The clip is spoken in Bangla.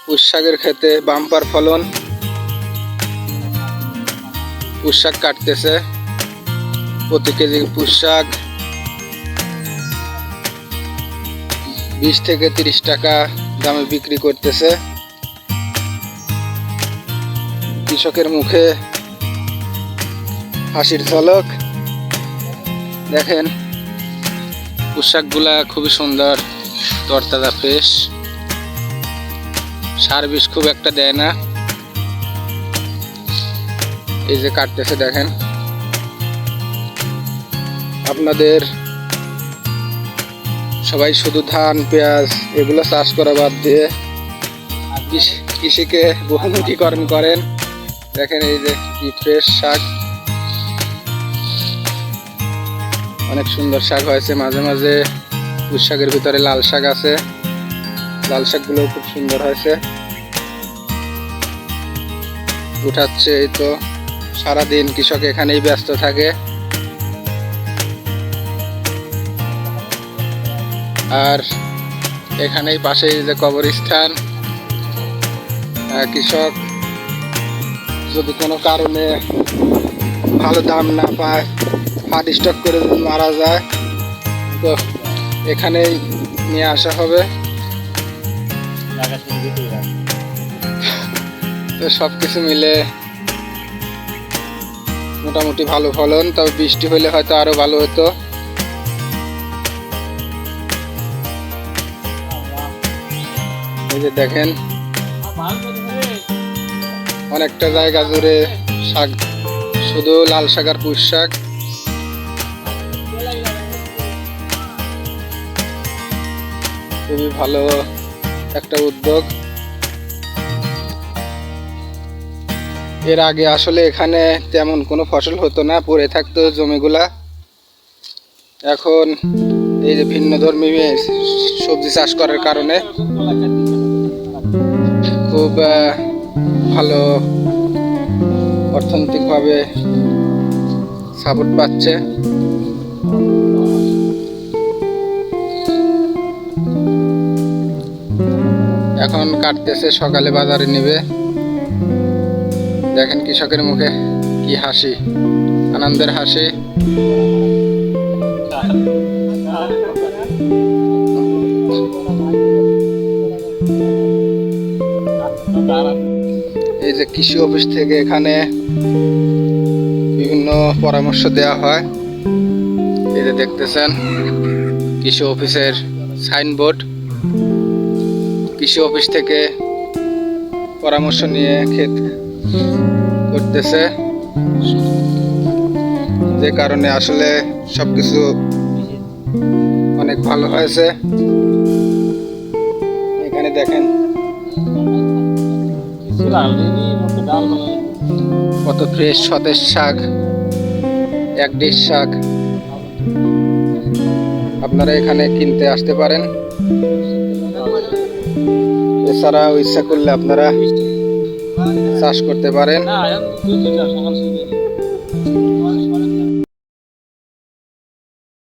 পুঁই শাকের ক্ষেতে বাম্পার ফলন। পুঁই শাক কাটতেছে, প্রতি কেজি পুঁই শাক 20 থেকে 30 টাকা দামে বিক্রি করতেছে। কৃষকের মুখে হাসির ঝলক। দেখেন পুঁই শাকগুলা খুবই সুন্দর, তরতাজা ফ্রেশ, সার বিষ খুব একটা দেয় না। এই যে কাটতেছে দেখেন। আপনাদের সবাই শুধু ধান পেঁয়াজ এগুলো চাষ করা বাদ দিয়ে কৃষিকে বহুমুখীকরণ করেন। দেখেন এই যে কি ফ্রেশ শাক, অনেক সুন্দর শাক হয়েছে। মাঝে মাঝে পুঁই শাকের ভিতরে লাল শাক আছে, লাল শাকগুলো খুব সুন্দর হয়েছে। উঠাচ্ছে, এই তো সারাদিন কৃষক এখানেই ব্যস্ত থাকে। আর এখানেই পাশেই যে কবরস্থান, কৃষক যদি কোনো কারণে ভালো দাম না পায়, হার্ট স্ট্রোক করে মারা যায়, তো এখানেই নিয়ে আসা হবে। তো সব কিছু মিলে মোটামুটি ভালো ফলন, তবে বৃষ্টি হলে হয়তো আরো ভালো হতো। এই যে দেখেন অনেকটা জায়গা জুড়ে শাক, শুধু লাল শাক আর পুঁই শাক। খুবই ভালো একটা উদ্যোগ। এর আগে আসলে এখানে তেমন কোনো ফসল হতো না, পড়ে থাকতো জমিগুলা। এখন এই যে ভিন্নধর্মী সবজি চাষ করার কারণে খুব ভালো অর্থনৈতিকভাবে সাপোর্ট পাচ্ছে। এখন কাটতেছে, সকালে বাজারে নেবে। দেখেন কৃষকের মুখে কি হাসি, আনন্দের হাসি। এই যে কৃষি অফিস থেকে এখানে বিভিন্ন পরামর্শ দেওয়া হয়। এই যে দেখতেছেন কৃষি অফিসের সাইনবোর্ড। কৃষি অফিস থেকে পরামর্শ নিয়ে ক্ষেত করতেছে, যে কারণে আসলে সবকিছু অনেক ভালো হয়েছে। এখানে দেখেন কত ফ্রেশ সতেজ শাক, এক ডিশ শাক। আপনারা এখানে কিনতে আসতে পারেন। এছাড়াও ইচ্ছা করলে আপনারা চাষ করতে পারেন।